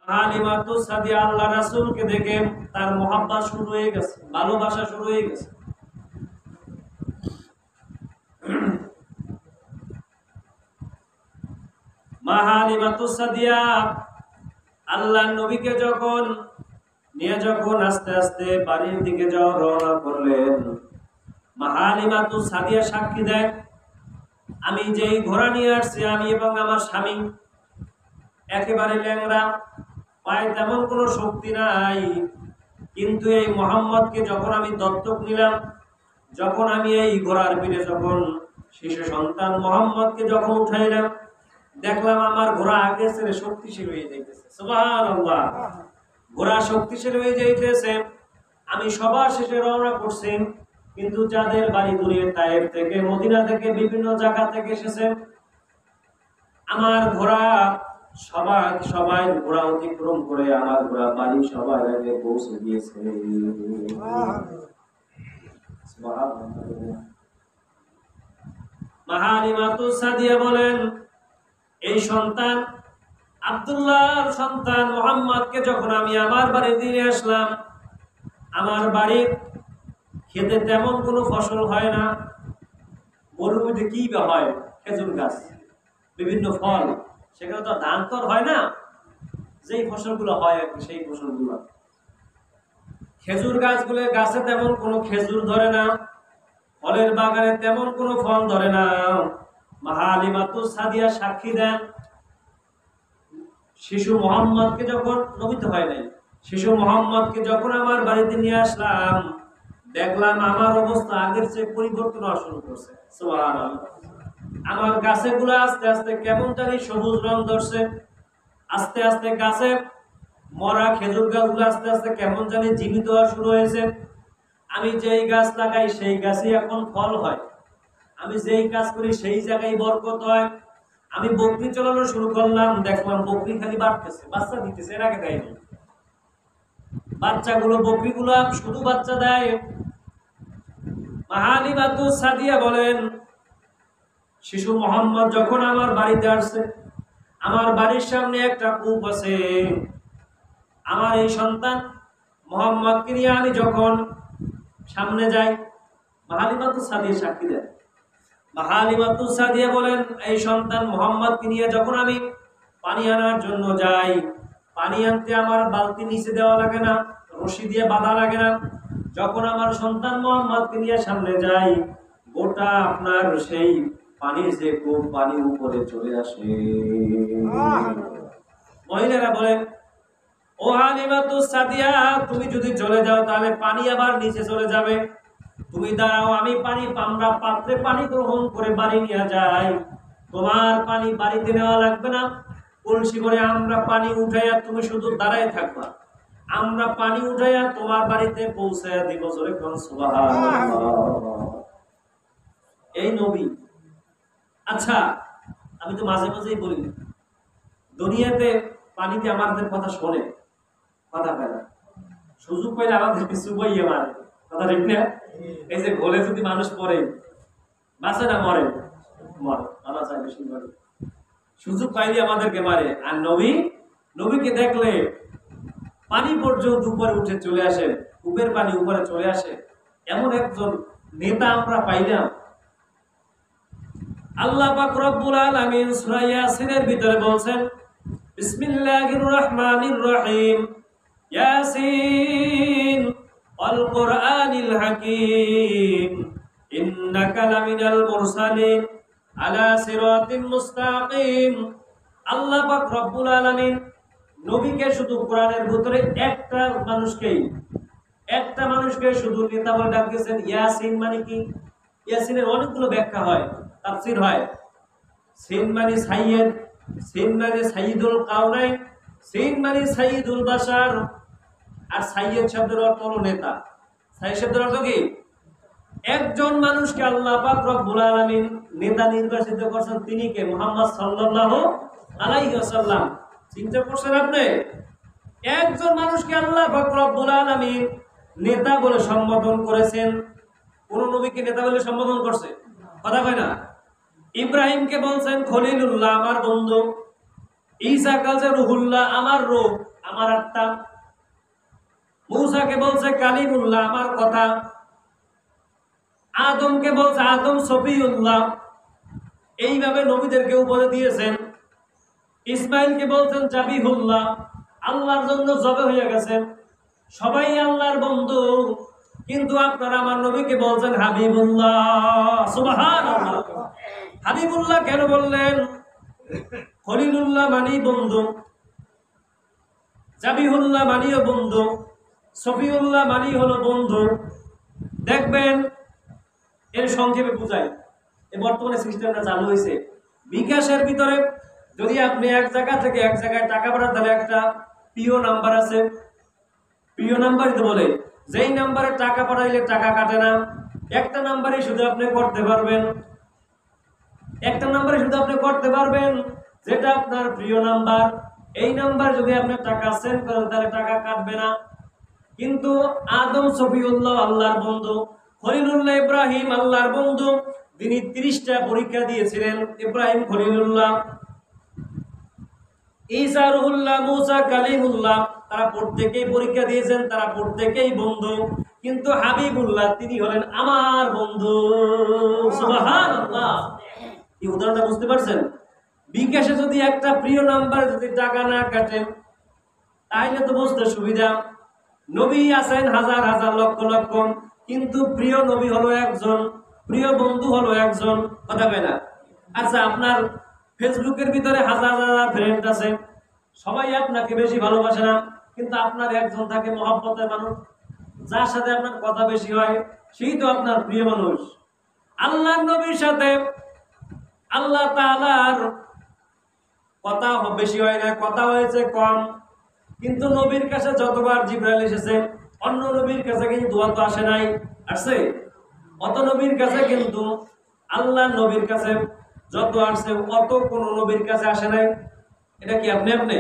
হালিমাতুস সাদিয়া আল্লাহ রাসূলকে দেখে তার মহব্বত শুরু হয়ে গেছে, ভালোবাসা শুরু হয়ে গেছে। মা হালিমাতুস সাদিয়া আল্লাহর নবীকে যখন আস্তে আস্তে বাড়ির দিকে রওনা করলেন, মা হালিমাতুস সাদিয়া সাক্ষী দেয়, আমি যেই ঘোড়া নিয়ে আসছি, আমি এবং আমার স্বামী একেবারে ল্যাংড়া, পায়ে তেমন কোনো শক্তি নাই, কিন্তু এই মুহাম্মদকে যখন আমি দত্তক নিলাম, যখন আমি এই ঘোড়ার পিঠে যখন শিশু সন্তান মুহাম্মদকে যখন উঠাইলাম, দেখলাম আমার ঘোড়া আগের চেয়ে শক্তিশালী হয়ে যাইতেছে। সুবহানাল্লাহ, ঘোড়া শক্তিশালী হয়ে যাইতেছে। আমি সবার শেষে রওনা করছি, কিন্তু যাদের বাড়ি দূরে, তায়েফ থেকে, মদিনা থেকে, বিভিন্ন জায়গা থেকে এসেছে, আমার ঘোড়া সবাই ঘোড়া অতিক্রম করে আমার ঘোড়া বাড়ি সবার আগে পৌঁছে দিয়েছে। মা হালিমাতুস সাদিয়া বলেন, এই সন্তান আব্দুল্লাহর সন্তান মুহাম্মদকে যখন আমি আমার বাড়ি দিয়ে আসলাম, আমার বাড়ির খেতে তেমন কোনো ফসল হয় না। মরুভূমিতে কি বা হয়? খেজুর গাছ, বিভিন্ন ফল, সেখানে তো ধান তো হয় না। যেই ফসলগুলো হয় আর কি, সেই ফসলগুলো, খেজুর গাছগুলো, গাছে তেমন কোনো খেজুর ধরে না, ফলের বাগানে তেমন কোনো ফল ধরে না। মা হালিমাতুস সাদিয়া সাক্ষী দেন, শিশু মুহাম্মদকে যখন, নবী তো হয় নাই, শিশু মুহাম্মদকে যখন আমার বাড়িতে নিয়ে আসলাম, দেখলাম আমার অবস্থা আগের চেয়ে পরিবর্তন হওয়া শুরু করছে। সুবহানাল্লাহ, আমার গাছেগুলো আস্তে আস্তে কেমন জানি সবুজ রং ধরছে, আস্তে আস্তে গাছে মরা খেজুর গাছগুলো আস্তে আস্তে কেমন জানি জীবিত হওয়া শুরু হয়েছে। আমি যেই গাছ লাগাই সেই গাছই এখন ফল হয়, আমি যেই কাজ করি সেই জায়গায় বরকত হয়। আমি বকরি চালানো শুরু করলাম, দেখলাম বকরি খালি বাড়তেছে, বাচ্চা দিতেছে, এর আগে দেয়নি। বাচ্চাগুলো, বকরিগুলো শুধু বাচ্চা দেয়। মা হালিমাতুস সাদিয়া বলেন, শিশু মুহাম্মদ যখন আমার বাড়িতে আসছে, আমার বাড়ির সামনে একটা কূপ আছে, আমার এই সন্তান মুহাম্মদকে নিয়ে আমি যখন সামনে যাই, মা হালিমাতুস সাদিয়া সাক্ষী দেন, মা হালিমাতুস সাদিয়া বলেন, এই সন্তান মুহাম্মদকে নিয়ে যখন আমি পানি আনার জন্য যাই, পানি আনতে আমার বালতি নিচে দেওয়া লাগে না, রশি দিয়ে বাঁধা লাগে না। যখন আমার সন্তান মুহাম্মদকে নিয়ে সামনে যাই, গোটা আপনার সেই পানির যে কূপ, পানি উপরে চলে আসে। মহিলারা বলেন, ও হালিমাতুস সাদিয়া, তুমি যদি চলে যাও তাহলে পানি আবার নিচে চলে যাবে, তুমি দাঁড়াও, আমি পানি, আমরা পাত্রে পানি গ্রহণ করে বাড়ি নিয়ে যাই, তোমার পানি বাড়িতে নেওয়া লাগবে না, কলসি করে আমরা পানি উঠাইয়া তুমি শুধু দাঁড়ায় থাকবা, আমরা পানি উঠাইয়া তোমার বাড়িতে পৌঁছাইয়া দিব। জোরে কোন সুবহানাল্লাহ। এই নবী। আচ্ছা, আমি তো মাঝে মাঝেই বলি, দুনিয়াতে পানিতে আমাদের কথা শোনে, কথা পায় না, সুযোগ পাইলে আমাদেরকে চুবাইয়ে মারে, কথা ঠিক না? এই যে গোলে যদি মানুষ পড়ে, বাঁচে না মরে? মরে, আল্লাহ চাই বেশি মরে। সুযোগ পাইলে আমাদেরকে মারে। আর নবীকে দেখলে পানি পর্যন্ত উপরে উঠে চলে আসে, কূপের পানি উপরে চলে আসে, এমন একজন নেতা আমরা পাইলাম। আল্লাহ পাক রব্বুল আলামিন সূরা ইয়াসিনের ভিতরে বলছেন, বিসমিল্লাহির রহমানির রহিম, ইয়াসিন ওয়াল কুরআনিল হাকীম, ইন্নাকা লামিনাল মুরসালিন আলা সিরাতিন মুস্তাকিম। আল্লাহ পাক রব্বুল আলামিন নবীকে শুধু কোরআনের ভিতরে একটা মানুষকে শুধু নেতা বলে ডাক দিয়েছেন। ইয়াসিন মানে কি? ইয়াসিনের অনেকগুলো ব্যাখ্যা হয়, তাফসীর হয়। সিন মানে সাইয়্যিদ, সিন মানে সাইয়্যিদুল কাউনাইন, সিন মানে সাইয়্যিদুল বাশার। আর সাইয়্যিদ শব্দের অর্থ হলো নেতা। সাইয়্যিদ শব্দের অর্থ কি? একজন মানুষকে আল্লাহ পাক রব্বুল আলামিন নেতা নির্বাচিত করেছেন, তিনি কে? মুহাম্মদ সাল্লাল্লাহু আলাইহি ওয়াসাল্লাম। চিন্তা করছেন আপনি? একজন মানুষকে আল্লাহ পাক রব্বুল আলামিন নেতা বলে সম্বোধন করেছেন। কোন নবীকে নেতা বলে সম্বোধন করছে? কথা কয় না। ইব্রাহিমকে বলছেন খলিলুল্লাহ, আমার বন্ধু। ঈসা কাছে রুহুল্লাহ, আমার রূহ। আমার আত্মা। মূসাকে বলছে কালিমুল্লাহ, আমার কথা। আদমকে বলছে আদম সফিউল্লাহ। এইভাবে নবীদেরকে উপরে দিয়েছেন। ইসমাইলকে বলছেন জাবিহুল্লাহ, আল্লাহর জন্য জবে হয়ে গেছেন। সবাই আল্লাহর বন্ধু, কিন্তু আপনারা আমার নবীকে বলছেন হাবিবুল্লাহ। সুবহানাল্লাহ। হাবিবুল্লাহ কেন বললেন? খলিলুল্লাহ মানি বন্ধু, জাবিহুল্লাহ মানিও বন্ধু, সফিউল্লাহ মানি হলো বন্ধু। দেখবেন এর সংক্ষেপে বুঝাই। এই বর্তমানে সিস্টেমটা চালু হয়েছে বিকাশের ভিতরে। যদি আপনি এক জায়গা থেকে এক জায়গায় টাকা পাঠান, তাহলে একটা প্রিয় নাম্বার আছে। প্রিয় নাম্বার তো বলে যেই নাম্বারে টাকা পাঠাইলে টাকা কাটে না। একটা নাম্বারে শুধু আপনি করতে পারবেন, একটা নাম্বারে শুধু আপনি করতে পারবেন যেটা আপনার প্রিয় নাম্বার। এই নাম্বার যদি আপনি টাকা সেন্ড করেন তাহলে টাকা কাটবে না। কিন্তু আদম সফিউল্লাহ আল্লাহর বন্ধু, খলিলুল্লাহ ইব্রাহিম আল্লাহর বন্ধু। তিনি 30টা পরীক্ষা দিয়েছিলেন। ইব্রাহিম খলিলুল্লাহ, ঈসা রুহুল্লাহ, মূসা কালিমুল্লাহ। তারা প্রত্যেকেই পরীক্ষা দিয়েছেন, তারা প্রত্যেকেই বন্ধু। কিন্তু হাবিবুল্লাহ তিনি হলেন আমার বন্ধু। সুবহানাল্লাহ। এই উদাহরণটা বুঝতে পারছেন? বিকাশে যদি একটা প্রিয় নাম্বার যদি টাকা না কাটে তাহলে তো বুঝতে সুবিধা। নবী আছেন হাজার হাজার লক্ষ লক্ষ, কিন্তু প্রিয় নবী হলো একজন, প্রিয় বন্ধু হলো একজন। কথা কয় না? আচ্ছা, আপনার ফেসবুকের ভিতরে হাজার হাজার ফ্রেন্ড আছে, সবাই আপনাকে বেশি ভালোবাসে না, কিন্তু আপনার একজন থাকে মহব্বতের মানুষ, যার সাথে আপনার কথা বেশি হয়, সেই তো আপনার প্রিয় মানুষ। আল্লাহর নবীর সাথে আল্লাহ তাআলার কথা বেশি হয় না, কথা হয়েছে কম। কিন্তু নবীর কাছে যতবার জিবরাইল এসেছে, অন্য নবীর কাছে কিন্তু অত আসে নাই। আসছে? অত নবীর কাছে কিন্তু আল্লাহ নবীর কাছে যত আসছে অত কোন নবীর কাছে আসে নাই। এটা কি আপনি আপনি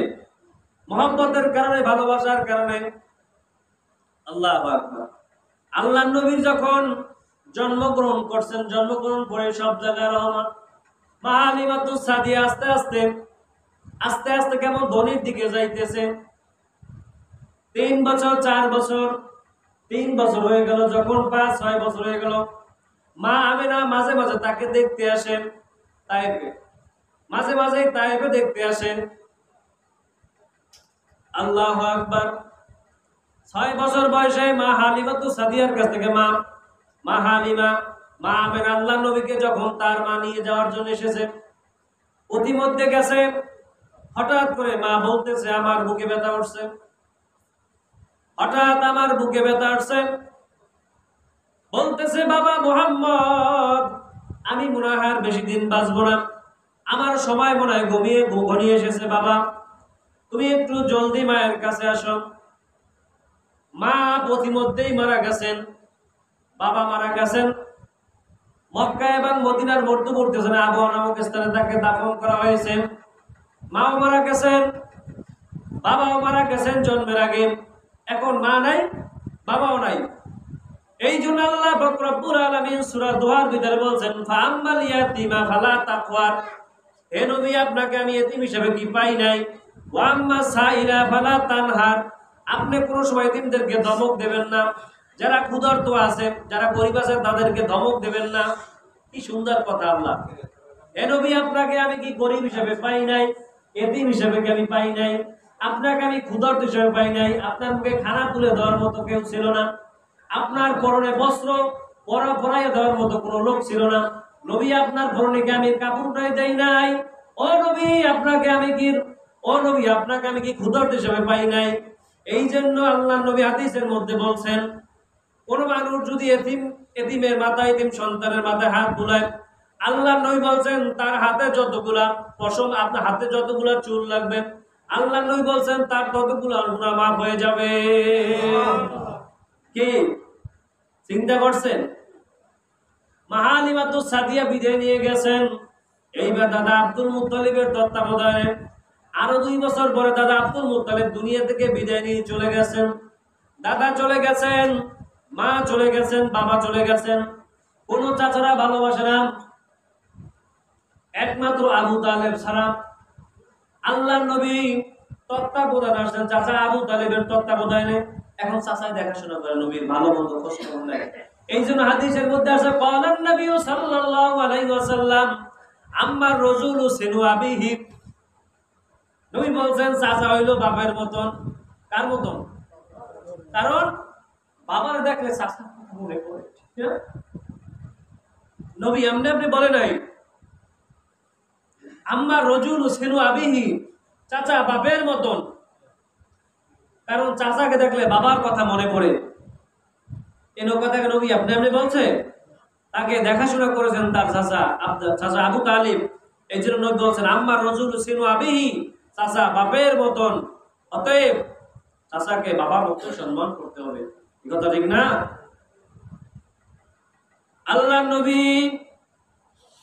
মহব্বতের কারণে, ভালোবাসার কারণে। আল্লাহু আকবার। আল্লাহ নবীর যখন জন্মগ্রহণ করছেন, জন্মগ্রহণ করে সব জায়গায় রহমত। মা হালিমাতুস সাদিয়া আস্তে আস্তে আস্তে আস্তে কেমন ধনির দিকে যাইতেছে। 3 বছর 4 বছর 3 বছর হয়ে গেল, যখন 5-6 বছর হয়ে গেল, মা আমেনা মাঝে মাঝে তাকে দেখতে আসেন তায়েফে, মাঝে মাঝে তায়েফে দেখতে আসেন। আল্লাহু আকবার। 6 বছর বয়সে মা হালিমাতুস সাদিয়ার কাছ থেকে মা হালিমা, মা আমেনা আল্লাহ নবীকে যখন তার মা নিয়ে যাওয়ার জন্য এসেছে, অতিমধ্যে গেছে, হঠাৎ করে মা বলতেছে আমার বুকে ব্যথা উঠছে, হঠাৎ আমার বুকে ব্যথা উঠছে। বলতেছে বাবা মুহাম্মদ, আমি মনে হয় আর বেশি দিন বাঁচবো না, আমার সময় মনে হয় ঘনিয়ে এসেছে। বাবা তুমি একটু জলদি মায়ের কাছে আসো। মা প্রতিমধ্যেই মারা গেছেন, বাবা মারা গেছেন। মক্কা এবং মদিনার মধ্যবর্তী স্থানে আবওয়া নামক স্থানে তাকে দাফন করা হয়েছে। মাও মারা গেছেন, বাবাও মারা গেছেন জন্মের আগে। এখন মা নাই, বাবাও নাই। এই জন্য আল্লাহ পাক রব্বুল আলামিন সূরা দোহার ভিতরে বলছেন ফাআম্মাল ইয়াতীমা ফালা তাকওয়ার। হে নবী, আপনাকে আমি এতিম হিসেবে কি পাই নাই? ওয়া আম্মা সাইলা ফালা তানহার। আপনি কোন সময় এতিমদেরকে ধমক দেবেন না, যারা ক্ষুধার্ত আছে, যারা গরিব আছে তাদেরকে ধমক দেবেন না। কি সুন্দর কথা আল্লাহ। হে নবী, আপনাকে আমি কি গরিব হিসেবে পাই নাই, এতিম হিসেবে কি আমি পাই নাই? আপনাকে আমি ক্ষুধার্ত হিসেবে পাই নাই। আপনার মুখে খানা তুলে দেওয়ার মতো কেউ ছিল না, আপনার পরনে বস্ত্র পরাইয়া দেওয়ার মতো কোনো লোক ছিল না। নবী, আপনার পরনে আমি কাপড়টাই দেই নাই। ও নবী, আপনাকে আমি কি ক্ষুধার্ত হিসেবে পাই নাই? এই জন্য আল্লাহ নবী হাদিসের মধ্যে বলছেন, কোন মানুষ যদি এতিমের মাথায়, এতিম সন্তানের মাথায় হাত বুলায়, আল্লাহ নবী বলছেন তার হাতে যতগুলা পশম, আপনার হাতে যতগুলা চুল লাগবে, আল্লাহ নবী বলছেন তার ততগুলা গুনাহ মাফ হয়ে যাবে। কি চিন্তা করছেন? মা হালিমাতুস সাদিয়া বিদায় নিয়ে গেছেন। এইবার দাদা আব্দুল মুত্তালিবের তত্ত্বাবধানে আরো 2 বছর পরে দাদা আব্দুল মুত্তালিব দুনিয়া থেকে বিদায় নিয়ে চলে গেছেন। দাদা চলে গেছেন, মা চলে গেছেন, বাবা চলে গেছেন। কোন চাচারা ভালোবাসে না, একমাত্র আবু তালেব ছাড়া। আল্লাহর নবী তত্ত্বাবধান আসছেন চাচা আবু তালেবের তত্ত্বাবধানে। এখন চাচাই দেখাশোনা করে, নবীর ভালো মন্দ খোঁজ খবর নেয়। এই জন্য হাদিসের মধ্যে আছে ক্বালান নবী সাল্লাল্লাহু আলাইহি ওয়াসাল্লাম আম্মা রাজুলু সিনু আবিহি। নবী বলছেন চাচা হইল বাবার মতন। কার মতন? কারণ বাবার দেখলে চাচা মনে পড়ে। নবী এমনি এমনি বলে নাই আম্মা রাজুলু সিনু আবিহি, চাচা বাপের মতন। কারণ চাচাকে দেখলে বাবার কথা মনে পড়ে। এই কথাকে নবী আপনি আপনি বলছে, তাকে দেখাশোনা করেছেন তার চাচা আবু তালিব। এই জন্য নবী বলছেন আম্মা রাজুলু সিনু আবিহি, চাচা বাপের মতন। অতএব চাচাকে বাবার মতো সম্মান করতে হবে। এই কথা ঠিক না? আল্লাহ নবী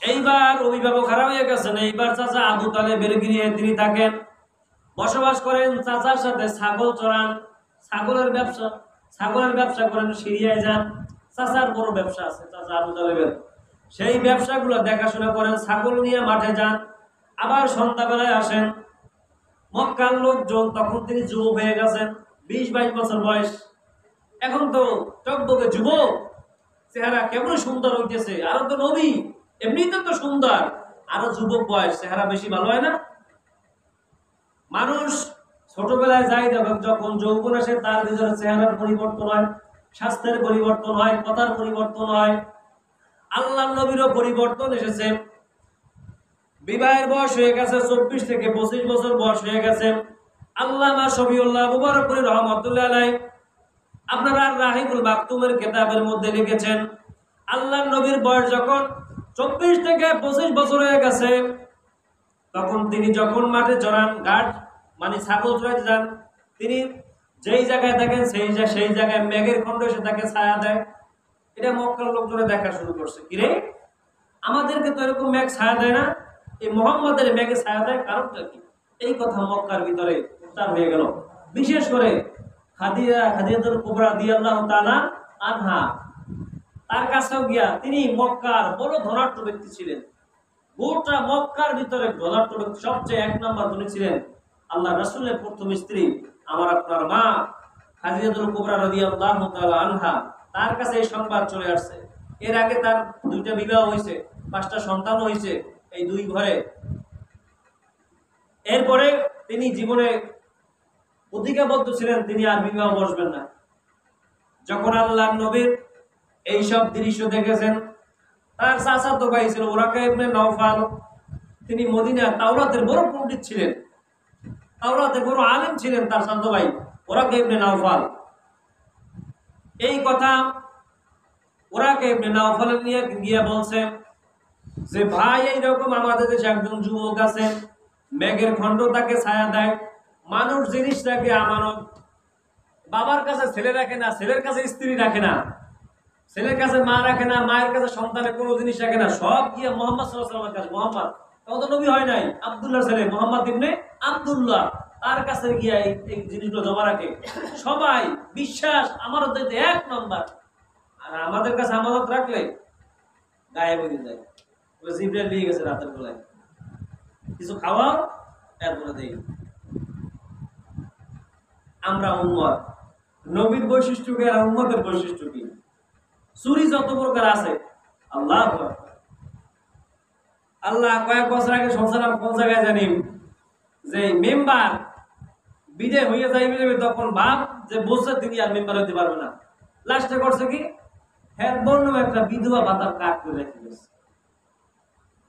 এইবার অভিভাবক হারা হয়ে গেছেন। এইবার চাচা আবু তালেবের গৃহে তিনি থাকেন, বসবাস করেন। চাচার সাথে ছাগল চড়ান, ছাগলের ব্যবসা করেন। সিরিয়ায় যান, চাচার বড় ব্যবসা আছে চাচা আবু তালেবের, সেই ব্যবসাগুলো দেখাশোনা করেন। ছাগল নিয়ে মাঠে যান, আবার সন্ধ্যাবেলায় আসেন। মক্কার লোকজন, তখন তিনি যুবক হয়ে গেছেন, 20-22 বছর বয়স। এখন তো টকবকে যুবক, চেহারা কেমন সুন্দর হইতেছে। আরো তো নবী, এমনিতে তো সুন্দর, আরো যুবক বয়স, চেহারা বেশি ভালো হয় না? মানুষ ছোটবেলায় যাই দেখো, যখন যৌবন আসে তার ভিতরে চেহারার পরিবর্তন হয়, স্বাস্থ্যের পরিবর্তন হয়, কথার পরিবর্তন হয়। আল্লাহ নবীরও পরিবর্তন এসেছে। বিবাহের বয়স হয়ে গেছে 24 থেকে 25 বছর বয়স হয়ে গেছে। আল্লামা শফিউল্লাহ মুবারকপুরী রহমাতুল্লাহ আলাইহি আপনারা রাহিবুল মাকতুমের কিতাবের মধ্যে লিখেছেন, আল্লাহ নবীর বয়স যখন 24 থেকে 25 বছর হয়ে গেছে, তখন তিনি যখন মাঠে চড়ান, ঘাট মানে ছাগল চড়াইতে যান, তিনি যেই জায়গায় থাকেন সেই জায়গায় মেঘের খণ্ড এসে তাকে ছায়া দেয়। এটা মক্কার লোকজনে দেখা শুরু করছে, কিরে আমাদেরকে তো এরকম মেঘ ছায়া দেয় না, এই মুহাম্মাদের মেঘে ছায়া দেয়, কারণটা কি? এই কথা মক্কার ভিতরে প্রচার হয়ে গেল। বিশেষ করে খাদিজাতুল কুবরা রাদিয়াল্লাহু তাআলা আনহা, তার কাছেও গিয়া, তিনি মক্কার বড় ধনাঢ্য ব্যক্তি ছিলেন। গোটা মক্কার ভিতরে ধনাঢ্য ব্যক্তি, সবচেয়ে 1 নম্বর ধনী ছিলেন আল্লাহ রাসূলের প্রথম স্ত্রী আমার আপনার মা খাদিজাতুল কুবরা রাদিয়াল্লাহু তাআলা আনহা। তার কাছে এই সংবাদ চলে আসছে। এর আগে তার 2টা বিবাহ হয়েছে, 5টা সন্তান হয়েছে এই 2 ঘরে। এরপরে তিনি জীবনে প্রতিজ্ঞাবদ্ধ ছিলেন তিনি আর বিবাহ বসবেন না। যখন আল্লাহ নবীর এইসব দৃশ্য দেখেছেন, তার চাচাতো ভাই ছিল ওরাকা ইবনে নওফাল, তিনি মদিনা তাওরাতের বড় পণ্ডিত ছিলেন, তাওরাতের বড় আলেম ছিলেন। তার চাচাতো ভাই ওরাকা ইবনে নওফাল এই কথা ওরাকা ইবনে নওফাল নিয়ে গিয়ে বলছে যে, ভাই এইরকম আমাদের দেশে একজন যুবক আছে, মেঘের খণ্ড তাকে ছায়া দেয়, মানুষ জিনিসটাকে আমানত, বাবার কাছে ছেলে রাখে না, ছেলের কাছে স্ত্রী রাখে না, ছেলের কাছে মা রাখে না, মায়ের কাছে সন্তানের কোনো জিনিস রাখে না, সব গিয়ে মুহাম্মদ সাল্লাল্লাহু আলাইহি ওয়াসাল্লামের কাছে। মুহাম্মদ তখন তো নবী হয় নাই, আব্দুল্লাহর ছেলে মুহাম্মদ ইবনে আব্দুল্লাহ, তার কাছে গিয়ে এই জিনিসগুলো জমা রাখে। সবাই বিশ্বাস আমার দিতে 1 নম্বর। আর আমাদের কাছে আমানত রাখলে গায়েব হয়ে যায়। জিবরাইল নিয়ে গেছে রাতের বেলায়, কিছু খাওয়াও, এরপরে দেই। আমরা উম্মত, নবীর বৈশিষ্ট্য কি আর উম্মতের বৈশিষ্ট্য কি? চুরি যত প্রকার আছে, আল্লাহ কয়েক বছর আগে শুনছিলাম কোন জায়গায় জানি, যে মেম্বার বিদায় হয়ে যাইবে, তখন ভাব যে বসে তিনি আর মেম্বার হইতে পারবে না। লাস্টে করছে কি, হ্যাঁ বন্য একটা বিধবা ভাতার কাট করে রেখে গেছে,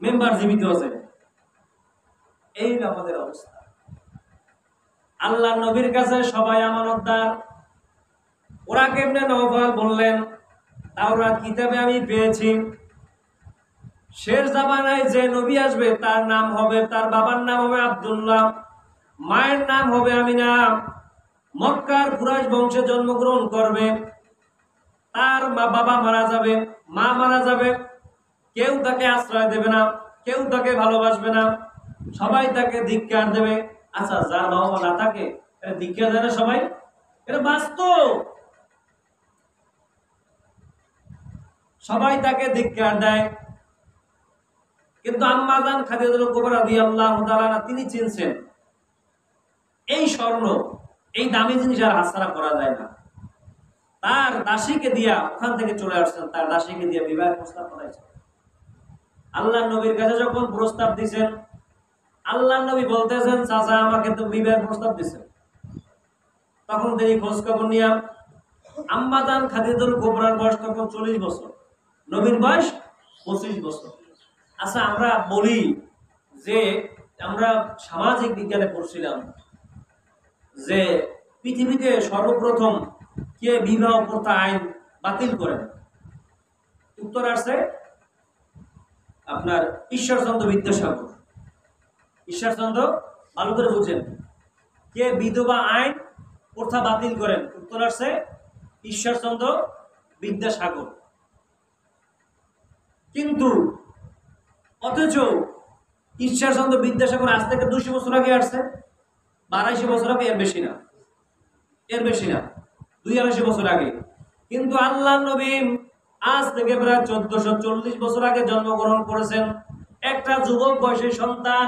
মেম্বার জীবিত আছে। এই আমাদের অবস্থা। আল্লাহ নবীর কাছে সবাই আমানতদার। ওরা কেমনে নওফাল বললেন, তাওরাত কিতাবে আমি পেয়েছি, শেষ জামানায় যে নবী আসবে তার নাম হবে, তার বাবার নাম হবে আব্দুল্লাহ, মায়ের নাম হবে আমিনা, মক্কার কুরাইশ বংশে জন্মগ্রহণ করবে। তার বাবা মারা যাবে, মা মারা যাবে, কেউ তাকে আশ্রয় দেবে না, কেউ তাকে ভালোবাসবে না, সবাই তাকে ধিক্কার দেবে। আচ্ছা, যার বাবা মা না থাকে ধিক্কার দেয় না সবাই? এটা বাস্তব। সবাই তাকে ধিক্কার দেয়, কিন্তু আম্মা জান খাদিজাতুল কুবরা রাদিয়াল্লাহু তাআলা তিনি চিনছেন এই স্বর্ণ, এই দামি জিনিস আর হাতছাড়া করা যায় না। তার দাসীকে দিয়া ওখান থেকে চলে আসছেন, তার দাসীকে দিয়া বিবাহের প্রস্তাব পাঠাইছেন। আল্লাহ নবীর কাছে যখন প্রস্তাব দিচ্ছেন, আল্লাহ নবী বলতেছেন, চাচা আমাকে তো বিবাহের প্রস্তাব দিচ্ছেন। তখন তিনি খোঁজ খবর নিয়ে আম্মা জান খাদিজাতুল কুবরার বয়স তখন 40 বছর, নবীর বয়স 25 বছর। আচ্ছা, আমরা বলি যে আমরা সামাজিক বিজ্ঞানে পড়ছিলাম যে পৃথিবীতে সর্বপ্রথম কে বিবাহ প্রথা আইন বাতিল করেন? উত্তর আসছে আপনার ঈশ্বরচন্দ্র বিদ্যাসাগর। ঈশ্বরচন্দ্র, ভালো করে বুঝেন, কে বিধবা আইন প্রথা বাতিল করেন? উত্তর আসছে ঈশ্বরচন্দ্র বিদ্যাসাগর। কিন্তু অথচ ঈশ্বরচন্দ্র বিদ্যাসাগর আজ থেকে 200 বছর আগে আসছে, 250 বছর আগে, এর বেশি না, এর বেশি না, 250 বছর আগে। কিন্তু আল্লাহ নবী আজ থেকে প্রায় 1440 বছর আগে জন্মগ্রহণ করেছেন। একটা যুবক বয়সের সন্তান,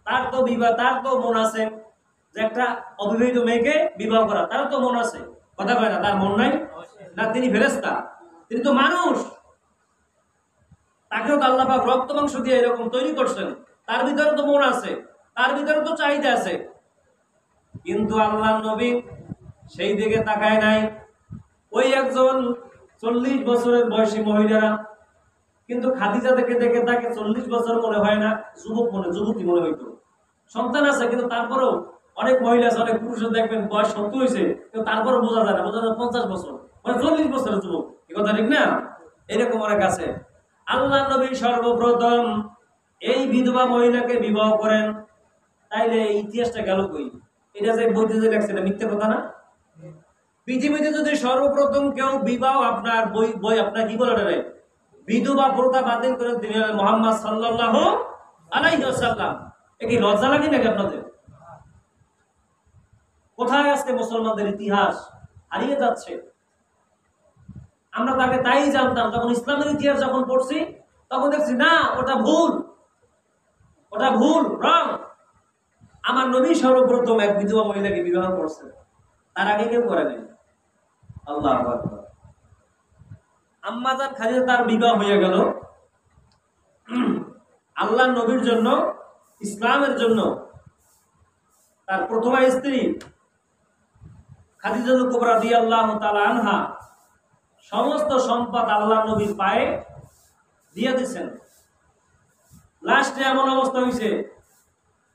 তার তো বিবাহ, তার তো মন আছে যে একটা অবিবাহিত মেয়েকে বিবাহ করা, তার তো মন আছে, কথা কয় না, তার মন নাই না? তিনি ফেরেশতা, তিনি তো মানুষ, তাকেও তো আল্লাহ পাক রক্ত মাংস দিয়ে এরকম তৈরি করছেন, তার ভিতরে তো মন আছে, তার ভিতরে তো চাহিদা আছে। কিন্তু আল্লাহ নবী সেই দিকে তাকায় নাই। ওই একজন 40 বছরের বয়সী মহিলারা, কিন্তু খাদিজা থেকে দেখে তাকে 40 বছর মনে হয় না, যুবক মনে, যুবতী মনে হইতো। সন্তান আছে, কিন্তু তারপরেও অনেক মহিলা আছে, অনেক পুরুষ দেখবেন বয়স 70 হয়েছে, কিন্তু তারপরে বোঝা যায় না, বোঝা যায় 50 বছর, মানে 40 বছরের যুবক। এই কথা ঠিক না? এরকম অনেক আছে। আল্লাহ নবী সর্বপ্রথম এই বিধবা মহিলাকে বিবাহ করেন। তাইলে এই ইতিহাসটা গেল কই? এটা যে বইতে যে লেখছে, এটা মিথ্যে কথা না? পৃথিবীতে যদি সর্বপ্রথম কেউ বিবাহ আপনার বই আপনার কি বলে রে বিধবা প্রথা বাতিল করেন, তিনি হলেন মুহাম্মদ সাল্লাল্লাহু আলাইহি ওয়াসাল্লাম। এ কি লজ্জা লাগে নাকি আপনাদের? কোথায় আজকে মুসলমানদের ইতিহাস হারিয়ে যাচ্ছে? আমরা তাকে তাই জানতাম, তখন ইসলামের ইতিহাস যখন পড়ছি তখন দেখছি না, ওটা ভুল, ওটা ভুল, রং। আমার নবী সর্বপ্রথম এক বিধবা মহিলাকে বিবাহ করছেন, তার আগে কেউ করে নাই। আল্লাহু আকবার। আম্মা জান খাদিজা, তার বিবাহ হয়ে গেল আল্লাহ নবীর জন্য, ইসলামের জন্য। তার প্রথম স্ত্রী খাদিজাতুল কুবরা রাদিয়াল্লাহু তাআলা আনহা সমস্ত সম্পদ আল্লাহ নবীর পায়ে দিয়ে দিয়েছেন। লাস্টে এমন অবস্থা হয়েছে,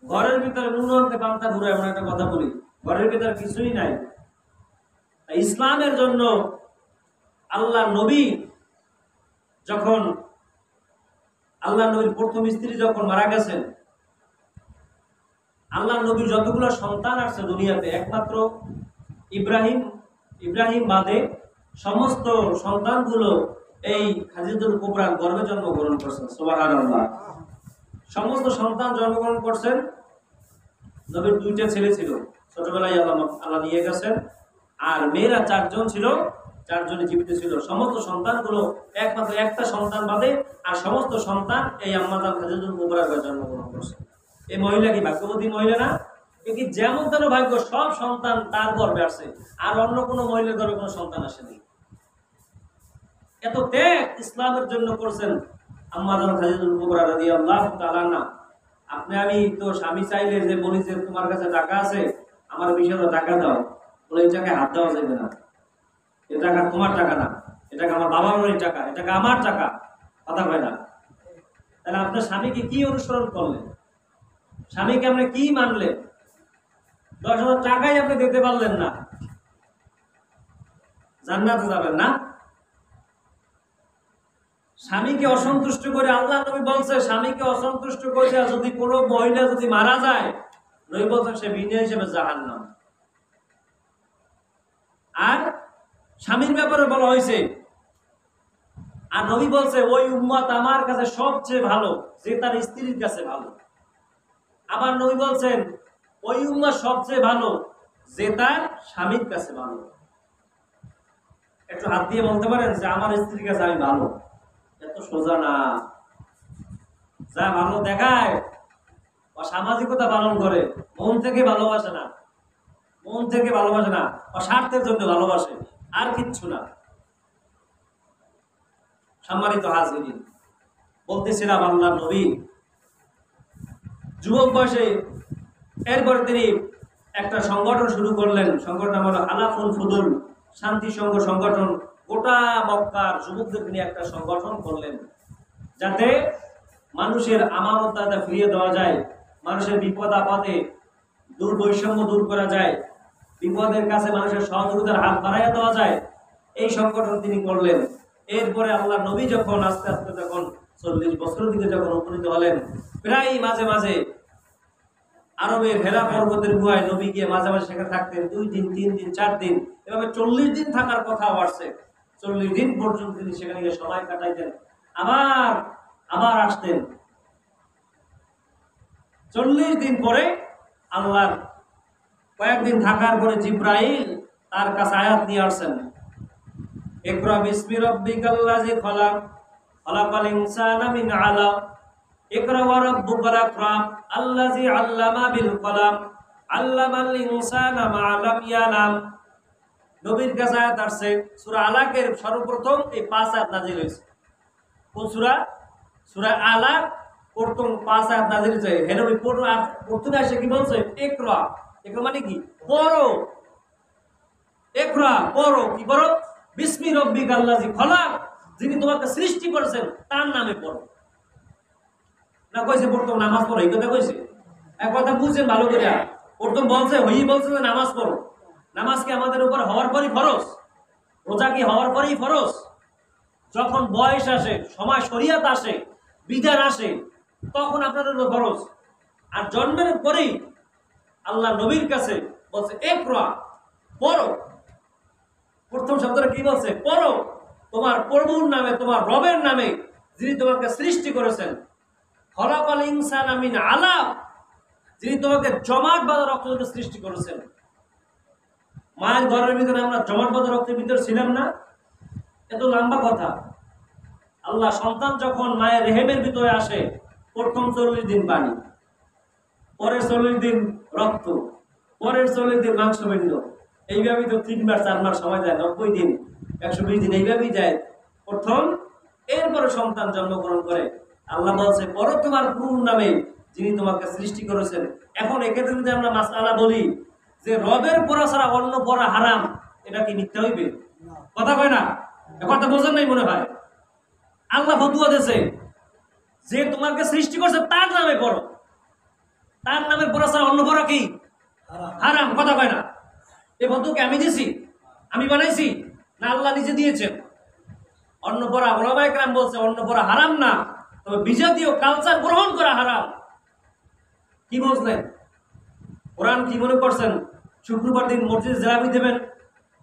ঘরের ভিতরে নুন আনতে পান্তা ঘুরে, এমন একটা কথা বলি, ঘরের ভিতরে কিছুই নাই। ইসলামের জন্য আল্লাহ নবী যখন, আল্লাহ নবীর প্রথম স্ত্রী যখন মারা গেছেন, আল্লাহ নবীর যতগুলো সন্তান আসছে দুনিয়াতে, একমাত্র ইব্রাহিম বাদে সমস্ত সন্তানগুলো এই খাদিজাতুল কুবরার গর্ভে জন্মগ্রহণ করছেন। সুবহানাল্লাহ। সমস্ত সন্তান জন্মগ্রহণ করছেন। নবীর 2টা ছেলে ছিল, ছোটবেলায় আল্লাহ নিয়ে গেছেন, আর মেয়েরা 4 জন ছিল, 4 জনে জীবিত ছিল। সমস্ত সন্তানগুলো একমাত্র একটা সন্তান বাদে আর সমস্ত সন্তান এই আম্মা জান খাদিজাতুল কুবরার গর্ভে জন্মগ্রহণ করছে। এই মহিলা কি ভাগ্যবতী মহিলা না? কি যেমন তেন ভাগ্য, সব সন্তান তার গর্ভে আসছে, আর অন্য কোনো মহিলার গর্ভে কোনো সন্তান আসেনি। এত ত্যাগ ইসলামের জন্য করছেন আম্মা জান খাদিজাতুল কুবরা রাদিয়াল্লাহু তাআলা আনহা। আপনি আমি তো স্বামী চাইলে যে বলি যে তোমার কাছে টাকা আছে, আমার 20,000 টাকা দাও, বলে এই টাকায় হাত দেওয়া যাবে না, এ টাকা তোমার টাকা না, এটা আমার বাবা মায়ের টাকা, এটা আমার টাকা, কথা হয় না? তাহলে আপনার স্বামীকে কি অনুসরণ করলেন? স্বামীকে আপনি কি মানলেন? 10,000 টাকাই আপনি দিতে পারলেন না, জান্নাতে যাবেন না? স্বামীকে অসন্তুষ্ট করে, আল্লাহ নবী বলছে স্বামীকে অসন্তুষ্ট করে যদি কোনো মহিলা যদি মারা যায়, নবী বলছেন সে বিনা হিসেবে জাহান্নাম। আর স্বামীর ব্যাপারে বলা হয়েছে, আর নবী বলছে ওই উম্মত আমার কাছে সবচেয়ে ভালো যে তার স্ত্রীর কাছে ভালো। আবার নবী বলছেন ওই উম্মত সবচেয়ে ভালো যে তার স্বামীর কাছে ভালো। একটু হাত দিয়ে বলতে পারেন যে আমার স্ত্রীর কাছে আমি ভালো? এত সোজা না। যা ভালো দেখায় অসামাজিকতা পালন করে, মন থেকে ভালোবাসে না, মন থেকে ভালোবাসে না, স্বার্থের জন্য ভালোবাসে, আর কিচ্ছু না। সম্মানিত হাজিরিন, বলতেছিলাম আল্লাহর নবী যুবক বয়সে এরপরে তিনি একটা সংগঠন শুরু করলেন। সংগঠন হলো হালাফুল ফুদুল, শান্তি সংঘ সংগঠন। গোটা মক্কার যুবকদের নিয়ে একটা সংগঠন করলেন, যাতে মানুষের আমানতটা ফিরিয়ে দেওয়া যায়, মানুষের বিপদ আপদে বৈষম্য দূর করা যায়, বিপদের কাছে মানুষের সহযোগিতার হাত বাড়াইয়া দেওয়া যায়। এই সংগঠন তিনি করলেন। এরপরে আল্লাহ নবী যখন আস্তে আস্তে যখন 40 বছরের দিকে যখন উপনীত হলেন, প্রায় মাঝে মাঝে আরবের হেরা পর্বতের গুহায় নবী গিয়ে মাঝে মাঝে সেখানে থাকতেন, 2 দিন 3 দিন 4 দিন, এভাবে 40 দিন থাকার কথা আসছে। 40 দিন পর্যন্ত তিনি সেখানে গিয়ে সময় কাটাইতেন, আবার আবার আসতেন। 40 দিন পরে আল্লাহর কয়েকদিন থাকার পরে জিব্রাইল তার কাছে আয়াত নিয়ে আসছেন, ইকরা বিসমি রাব্বিকাল্লাযী খলাক, খলাকাল ইনসানা মিন আলাক, ইকরা ওয়া রাব্বুকাল আকরাম, আল্লাযী আল্লামা বিল কলাম, আল্লামাল ইনসানা মা লাম ইয়ালাম। নবীর কাছে আয়াত আসছে। সূরা আলাকের সর্বপ্রথম এই 5 আয়াত নাযিল হয়েছে। কোন সূরা? সূরা আলাক প্রথম 5 আয়াত নাযিল হয়েছে। হে নবী প্রথমে এসে কি বলছে? ইকরা। ইকরা মানে কি? পড়ো। ইকরা, পড়ো। কি পড়ো? বিসমি রাব্বিকাল্লাযী খলাক, যিনি তোমাকে সৃষ্টি করেছেন তার নামে পড়ো। না কইছে প্রথম নামাজ পড়ো, এই কথা কইছে? এক কথা বুঝছেন ভালো করে। প্রথম বলছে বলছে যে নামাজ পড়ো। নামাজ কি আমাদের উপর হওয়ার পরই ফরজ? রোজা কি হওয়ার পরেই ফরজ? যখন বয়স আসে, সময় শরীয়ত আসে, বিধান আসে, তখন আপনাদের উপর ফরজ। আর জন্মের পরেই আল্লাহ নবীর কাছে বলছে ইকরা, পড়ো। প্রথম শব্দটা কি বলছে? পড়ো। তোমার প্রভুর নামে, তোমার রবের নামে, যিনি তোমাকে সৃষ্টি করেছেন। খলাকাল ইনসানা মিন আলাক, যিনি তোমাকে জমাট বাঁধা রক্ত থেকে সৃষ্টি করেছেন। মায়ের ঘরের ভিতরে আমরা জমাট বাঁধা রক্তের ভিতরে ছিলাম না? এত লম্বা কথা। আল্লাহ সন্তান যখন মায়ের রেহেমের ভিতরে আসে, প্রথম 40 দিন পানি, পরের 40 দিন রক্ত, পরের 40 দিন মাংসপিণ্ড, এইভাবেই তো 3 মাস 4 মাস সময় যায়, 90 দিন 120 দিন এইভাবেই যায় প্রথম। এরপরে সন্তান জন্মগ্রহণ করে। আল্লাহ বলছে পর তোমার প্রভুর নামে, যিনি তোমাকে সৃষ্টি করেছেন। এখন এক্ষেত্রে যদি আমরা মাসআলা বলি যে রবের পড়া ছাড়া অন্য পড়া হারাম, এটা কি মিথ্যা হইবে? কথা কয় না? কথা বোঝেন নাই মনে হয়। আল্লাহ ফতোয়া দিয়েছে যে তোমাকে সৃষ্টি করছে তার নামে পড়ো, তার নামে পড়া ছাড়া অন্য পড়া কি হারাম। কথা কয় না? এই ফতোয়াকে আমি দিয়েছি, আমি বানাইছি না আল্লাহ নিজে দিয়েছেন? অন্য পড়া ওলামায়ে কেরাম বলছে অন্য পড়া হারাম না, তবে বিজাতীয় কালচার গ্রহণ করা হারাম। কি বুঝলেন? কোরআন কি মনে করছেন শুক্রবার দিন মসজিদে জেলাপি দেবেন,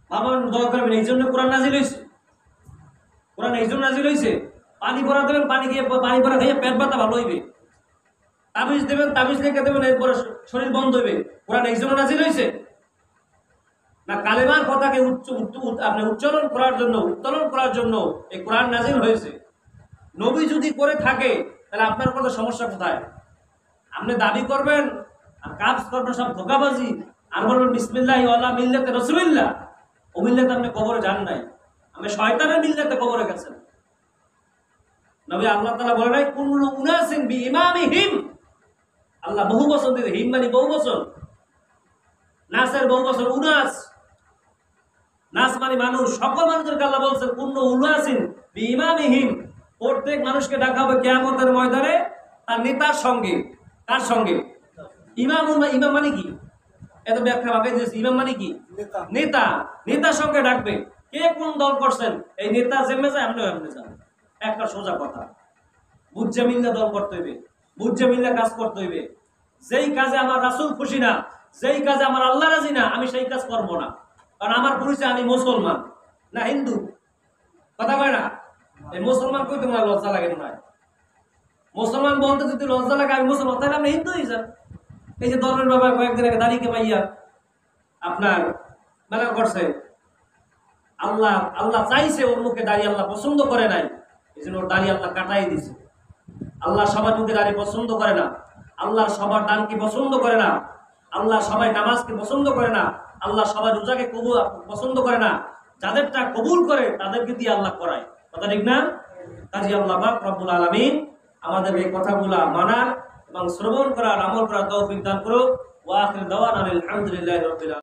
বাবার দোয়া করবেন, এই জন্য কোরআন নাজিল হয়েছে? কোরআন এই জন্য নাজিল হয়েছে? পানি ভরা দেবেন, পানি ভরা খেয়ে পেট ব্যথা ভালো হইবে। তাবিজ দেবেন, তাবিজ রেখে দেবেন, এরপরে শরীর বন্ধ হইবে। কোরআন এই জন্য নাজিল হয়েছে? না কালেমার কথাকে আপনি উচ্চারণ করার জন্য, উত্তোলন করার জন্য এই কোরআন নাজিল হয়েছে। নবী যদি করে থাকে তাহলে আপনার কোনো সমস্যা কোথায়? আপনি দাবি করবেন আর কাজ করবেন সব ধোঁকাবাজি, আর বলবেন বিসমিল্লাহ ওয়ালা মিল্লাতে রাসূলিল্লাহ। ও মিল্লাতে আপনি কবরে যান নাই, আপনি শয়তানের মিল্লাতে কবরে গেছেন। নবী আল্লাহ তাআলা বলে নাই কুল্লু উনাসিন বিইমামিহিম। আল্লাহ বহু বচন দিতে, হিম মানে বহু বচন, নাসের বহু বচন উনাস, নাস মানে মানুষ, সকল মানুষদেরকে আল্লাহ বলছেন কুল্লু উনাসিন বিইমামিহিম। প্রত্যেক মানুষকে ডাকা হবে কিয়ামতের ময়দানে তার নেতার সঙ্গে। কার সঙ্গে? ইমাম। ইমাম মানে কি? এত ব্যাখ্যা ভাবে দিয়েছে। ইমাম মানে কি? নেতা। নেতার সঙ্গে ডাকবে। কে কোন দল করছেন, এই নেতা যেমনে যায় আপনিও এমনি যান। একটা সোজা কথা। বুঝে মিল্লা দল করতে হইবে, বুঝে মিল্লা কাজ করতে হইবে। যেই কাজে আমার রাসূল খুশি না, যেই কাজে আমার আল্লাহ রাজি না, আমি সেই কাজ করবো না। কারণ আমার পরিচয় আমি মুসলমান না হিন্দু। কথা কয় না? এই মুসলমান কইতে মনে লজ্জা লাগে না? মুসলমান বলতে যদি লজ্জা লাগে আমি মুসলমান, তাহলে আপনি হিন্দু হয়ে যান। এই যে ধর্মের বাবা কয়েকদিন আগে দাড়ি কামাইয়া আপনার মেলা করছে, আল্লাহ চাইছে ওর মুখে দাড়ি, আল্লাহ পছন্দ করে নাই, এই জন্য ওর দাড়ি আল্লাহ কাটাই দিছে। আল্লাহ সবার মুখে দাড়ি পছন্দ করে না। আল্লাহ সবার দানকে পছন্দ করে না, আল্লাহ সবাই নামাজকে পছন্দ করে না, আল্লাহ সবাই রোজাকে পছন্দ করে না। যাদেরটা কবুল করে তাদেরকে দিয়ে আল্লাহ করায়। কথা ঠিক না? কাজী আল্লাহ পাক রব্বুল আলামিন আমাদের এই কথাগুলা মানার এবং শ্রবণ করার, আমল করার তৌফিক দান করুক। ওয়া আখিরু দাওয়ানা আলহামদুলিল্লাহি রাব্বিল আলামিন।